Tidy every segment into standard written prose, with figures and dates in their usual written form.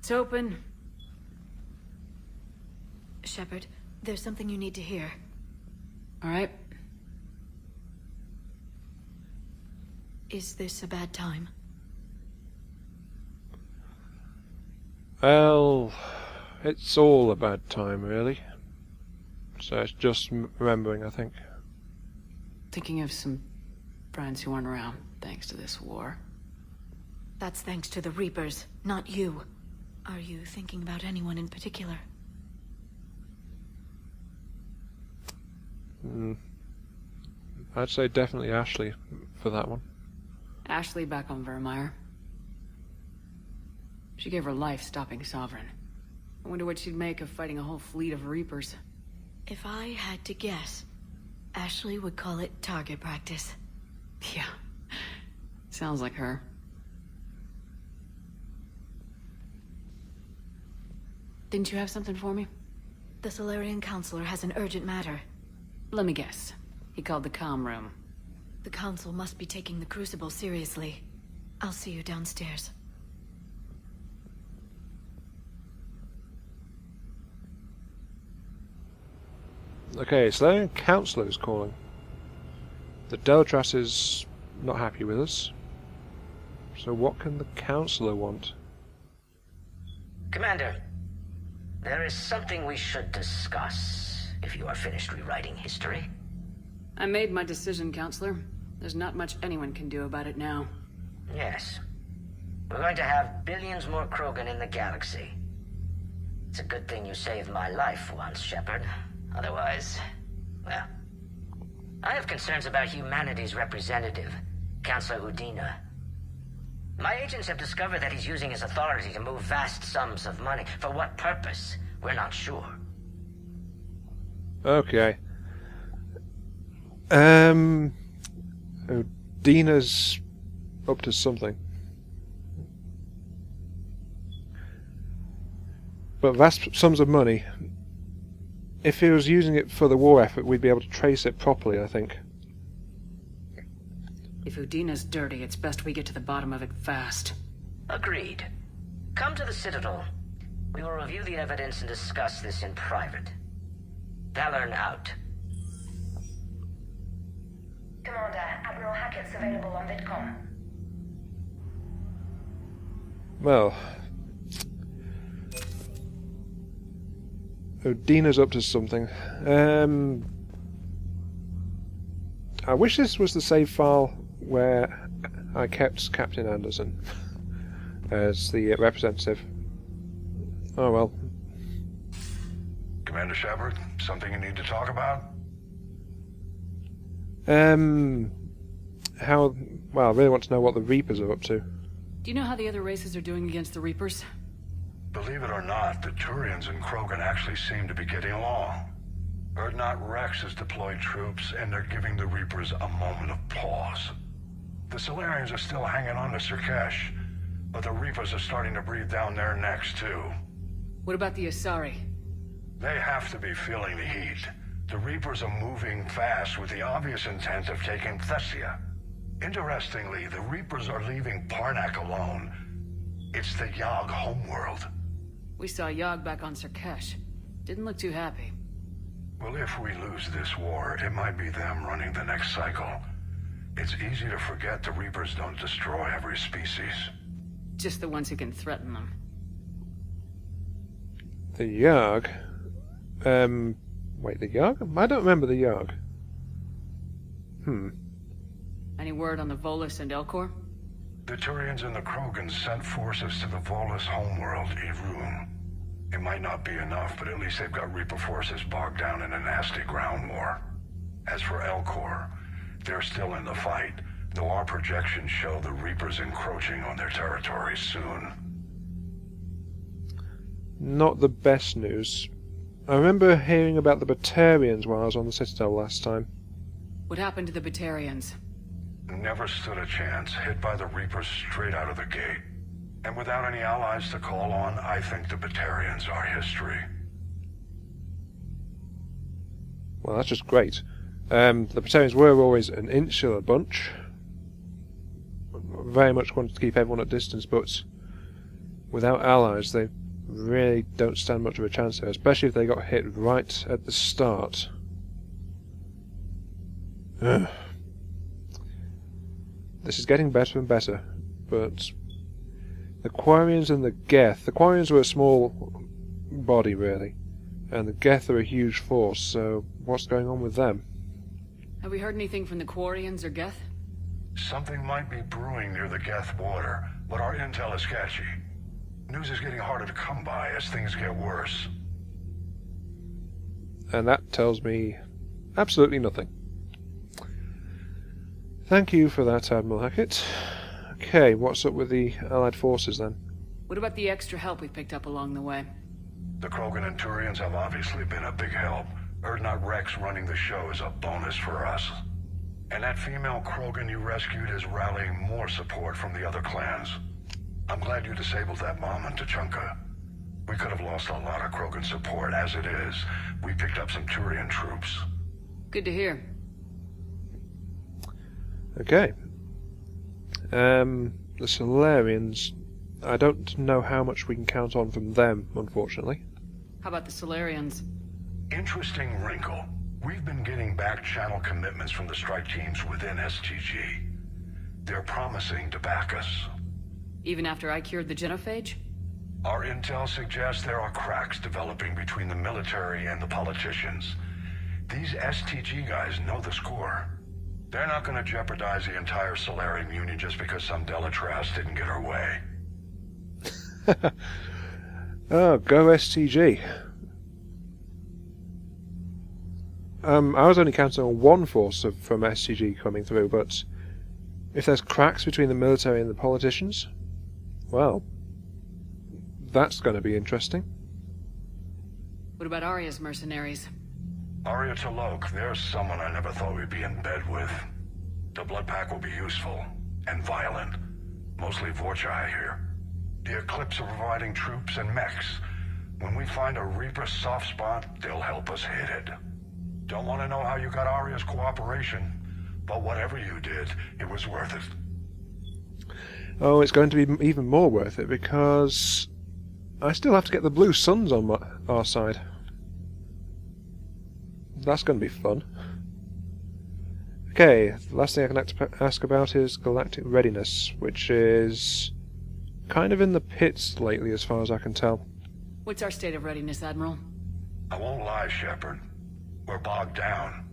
It's open. Shepard, there's something you need to hear. All right. Is this a bad time? Well, it's all a bad time, really. So it's just remembering, I think. Thinking of some friends who aren't around, thanks to this war. That's thanks to the Reapers, not you. Are you thinking about anyone in particular? I'd say definitely Ashley for that one. Ashley back on Vermeer. She gave her life stopping Sovereign. I wonder what she'd make of fighting a whole fleet of Reapers. If I had to guess, Ashley would call it target practice. Yeah. Sounds like her. Didn't you have something for me? The Solarian Counselor has an urgent matter. Let me guess. He called the comm room. The Council must be taking the Crucible seriously. I'll see you downstairs. Okay, Solarian Counselor is calling. The Deltras is not happy with us. So what can the Counselor want? Commander, there is something we should discuss, if you are finished rewriting history. I made my decision, Counselor. There's not much anyone can do about it now. Yes. We're going to have billions more Krogan in the galaxy. It's a good thing you saved my life once, Shepard. Otherwise, well... I have concerns about humanity's representative, Councillor Udina. My agents have discovered that he's using his authority to move vast sums of money. For what purpose? We're not sure. Okay. Dina's up to something. But vast sums of money. If he was using it for the war effort, we'd be able to trace it properly, I think. If Udina's dirty, it's best we get to the bottom of it fast. Agreed. Come to the Citadel. We will review the evidence and discuss this in private. Valorn out. Commander, Admiral Hackett's available on VidCom. Well... Dina's up to something. I wish this was the save file where I kept Captain Anderson as the representative. Oh well. Commander Shepard, something you need to talk about? Well, I really want to know what the Reapers are up to. Do you know how the other races are doing against the Reapers? Believe it or not, the Turians and Krogan actually seem to be getting along. Urdnot Rex has deployed troops, and they're giving the Reapers a moment of pause. The Solarians are still hanging on to Surkesh, but the Reapers are starting to breathe down their necks, too. What about the Asari? They have to be feeling the heat. The Reapers are moving fast with the obvious intent of taking Thessia. Interestingly, the Reapers are leaving Parnak alone. It's the Yogg homeworld. We saw Yogg back on Surkesh. Didn't look too happy. Well, if we lose this war, it might be them running the next cycle. It's easy to forget the Reapers don't destroy every species. Just the ones who can threaten them. The Yogg? Wait, the Yogg? I don't remember the Yogg. Any word on the Volus and Elcor? The Turians and the Krogans sent forces to the Volus homeworld, Irun. It might not be enough, but at least they've got Reaper forces bogged down in a nasty ground war. As for Elcor, they're still in the fight, though our projections show the Reapers encroaching on their territory soon. Not the best news. I remember hearing about the Batarians while I was on the Citadel last time. What happened to the Batarians? Never stood a chance, hit by the Reapers straight out of the gate. And without any allies to call on, I think the Batarians are history. Well, that's just great. The Batarians were always an insular bunch. Very much wanted to keep everyone at distance, but without allies, they really don't stand much of a chance here, especially if they got hit right at the start. Ugh. This is getting better and better, but the Quarians and the Geth... The Quarians were a small body, really, and the Geth are a huge force, so what's going on with them? Have we heard anything from the Quarians or Geth? Something might be brewing near the Geth border, but our intel is sketchy. News is getting harder to come by as things get worse. And that tells me absolutely nothing. Thank you for that, Admiral Hackett. Okay, what's up with the Allied forces then? What about the extra help we picked up along the way? The Krogan and Turians have obviously been a big help. Erdnot Rex running the show is a bonus for us. And that female Krogan you rescued is rallying more support from the other clans. I'm glad you disabled that bomb in Tuchanka. We could have lost a lot of Krogan support. As it is, we picked up some Turian troops. Good to hear. Okay. The Solarians, I don't know how much we can count on from them, unfortunately. How about the Solarians? Interesting wrinkle. We've been getting back-channel commitments from the strike teams within STG. They're promising to back us. Even after I cured the genophage? Our intel suggests there are cracks developing between the military and the politicians. These STG guys know the score. They're not going to jeopardize the entire Solarian Union just because some Delatras didn't get our way. Oh, go STG. I was only counting on one force from STG coming through, but if there's cracks between the military and the politicians, well, that's going to be interesting. What about Arya's mercenaries? Arya T'Loak, there's someone I never thought we'd be in bed with. The Blood Pack will be useful, and violent. Mostly Vorcha, I hear. The Eclipse are providing troops and mechs. When we find a Reaper soft spot, they'll help us hit it. Don't want to know how you got Arya's cooperation, but whatever you did, it was worth it. Oh, it's going to be even more worth it, because I still have to get the Blue Suns on our side. That's going to be fun. Okay, the last thing I can ask about is galactic readiness, which is kind of in the pits lately as far as I can tell. What's our state of readiness, Admiral? I won't lie, Shepard. We're bogged down.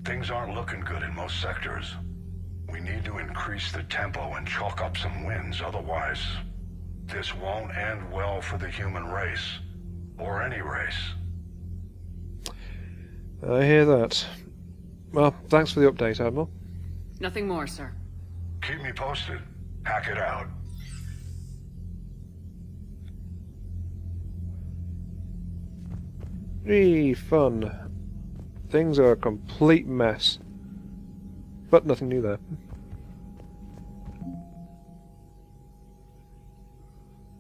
Things aren't looking good in most sectors. We need to increase the tempo and chalk up some wins, otherwise this won't end well for the human race. Or any race. I hear that. Well, thanks for the update, Admiral. Nothing more, sir. Keep me posted. Hack it out. Fun. Things are a complete mess. But nothing new there.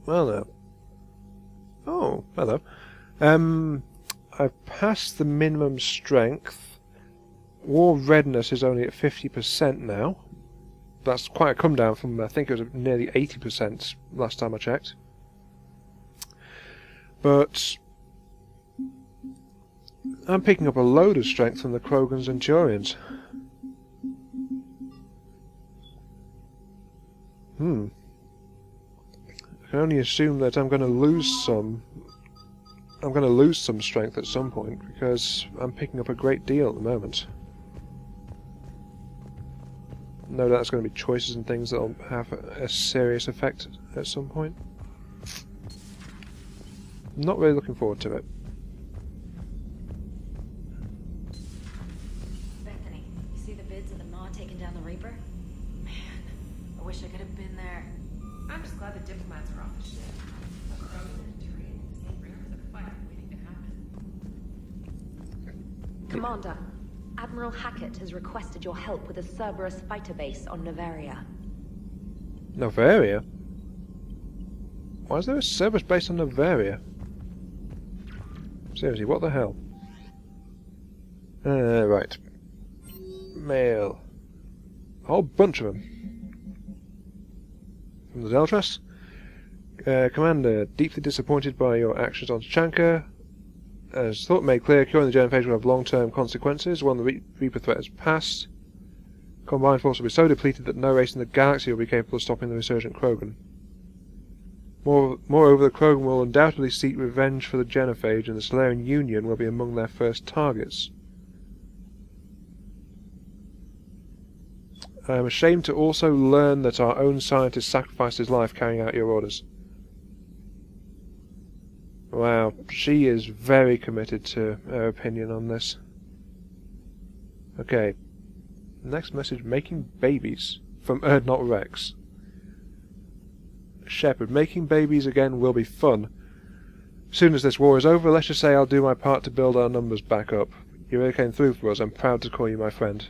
Well, no. Oh, hello. I've passed the minimum strength. War readiness is only at 50% now. That's quite a come down from, I think it was nearly 80% last time I checked. But I'm picking up a load of strength from the Krogans and Turians. I can only assume that I'm going to lose some. I'm going to lose some strength at some point because I'm picking up a great deal at the moment. No doubt there's going to be choices and things that will have a serious effect at some point. Not really looking forward to it. Bethany, you see the vids of the Maw taking down the Reaper? Man, I wish I could have been there. I'm just glad the diplomats are off the ship. A Krogan and a Turian in the same room is a fight waiting to happen. Commander, Admiral Hackett has requested your help with a Cerberus fighter base on Novaria. Novaria? Why is there a Cerberus base on Novaria? Seriously, what the hell? Right. Mail. A whole bunch of them. From the Deltras? Commander, deeply disappointed by your actions on Tachanka. As thought made clear, curing the genophage will have long-term consequences. When the Reaper threat has passed, combined force will be so depleted that no race in the galaxy will be capable of stopping the resurgent Krogan. Moreover, the Krogan will undoubtedly seek revenge for the genophage, and the Solarian Union will be among their first targets. I am ashamed to also learn that our own scientist sacrificed his life carrying out your orders. Wow, she is very committed to her opinion on this. Okay. Next message, making babies. From Erdnot Rex. Shepard, making babies again will be fun. As soon as this war is over, let's just say I'll do my part to build our numbers back up. You really came through for us. I'm proud to call you my friend.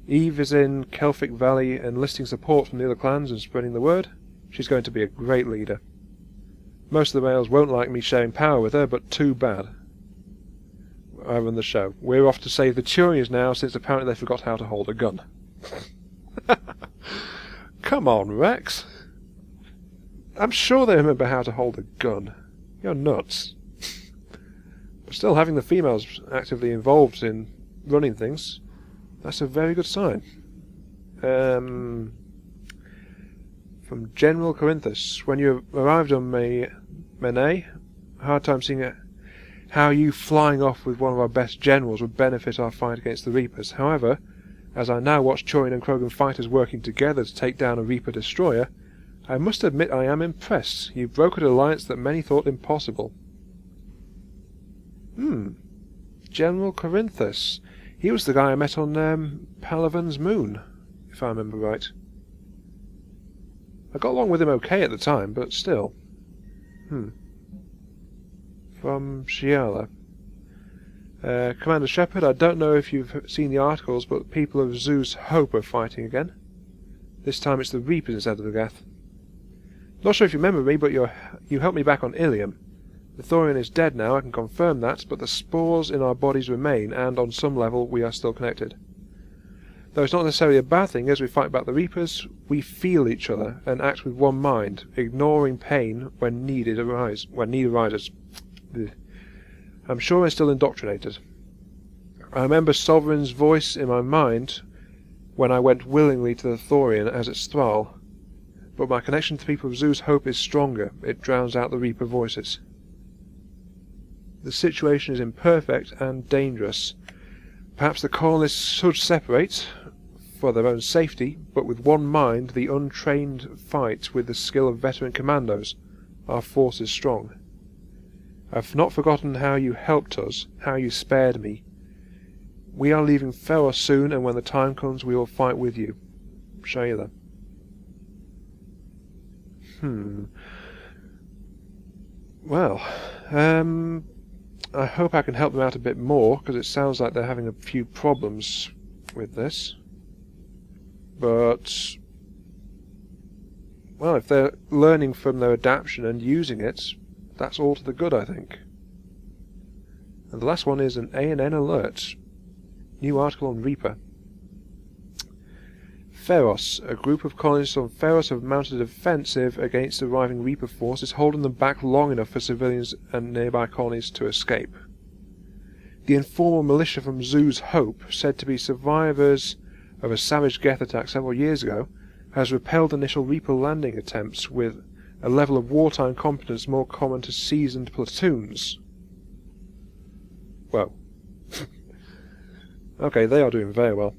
Eve is in Kelphic Valley enlisting support from the other clans and spreading the word. She's going to be a great leader. Most of the males won't like me sharing power with her, but too bad. I run the show. We're off to save the Turians now, since apparently they forgot how to hold a gun. Come on, Rex. I'm sure they remember how to hold a gun. You're nuts. But still, having the females actively involved in running things, that's a very good sign. From General Corinthus. When you arrived on Mene, hard time seeing how you flying off with one of our best generals would benefit our fight against the Reapers. However, as I now watch Turian and Krogan fighters working together to take down a Reaper destroyer, I must admit I am impressed. You've brokered an alliance that many thought impossible. General Corinthus. He was the guy I met on Palavan's moon, if I remember right. I got along with him okay at the time, but still. From Shiala. Commander Shepard, I don't know if you've seen the articles, but the people of Zeus Hope are fighting again. This time it's the Reapers instead of the Geth. Not sure if you remember me, but you helped me back on Ilium. The Thorian is dead now, I can confirm that, but the spores in our bodies remain, and on some level we are still connected. Though it's not necessarily a bad thing, as we fight back the Reapers, we feel each other and act with one mind, ignoring pain when need arises. I'm sure I'm still indoctrinated. I remember Sovereign's voice in my mind when I went willingly to the Thorian as its thrall, but my connection to the people of Zeus Hope is stronger. It drowns out the Reaper voices. The situation is imperfect and dangerous. Perhaps the colonists should separate, for their own safety, but with one mind, the untrained fight with the skill of veteran commandos. Our force is strong. I've not forgotten how you helped us, how you spared me. We are leaving Feros soon, and when the time comes we will fight with you. Shayla. Well, I hope I can help them out a bit more, because it sounds like they're having a few problems with this. But, well, if they're learning from their adaptation and using it, that's all to the good, I think. And the last one is an ANN alert. New article on Reaper. Feros. A group of colonists on Feros have mounted a defensive against arriving Reaper forces, holding them back long enough for civilians and nearby colonies to escape. The informal militia from Zeus Hope, said to be survivors of a savage Geth attack several years ago, has repelled initial Reaper landing attempts with a level of wartime competence more common to seasoned platoons. Well, okay, they are doing very well.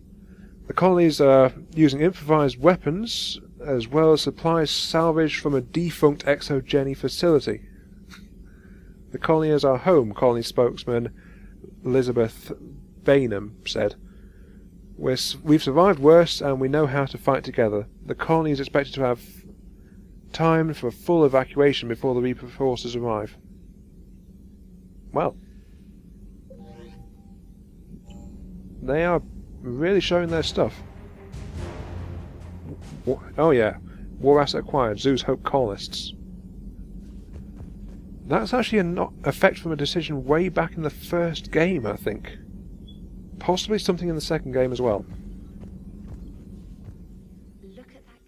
The colonies are using improvised weapons, as well as supplies salvaged from a defunct exogeny facility. The colony is our home, colony spokesman Elizabeth Bainham said. We've survived worse, and we know how to fight together. The colony is expected to have time for a full evacuation before the Reaper forces arrive. Well, they are really showing their stuff. Oh yeah, war asset acquired, Zeus Hope colonists. That's actually an effect from a decision way back in the first game, I think. Possibly something in the second game as well. Look at that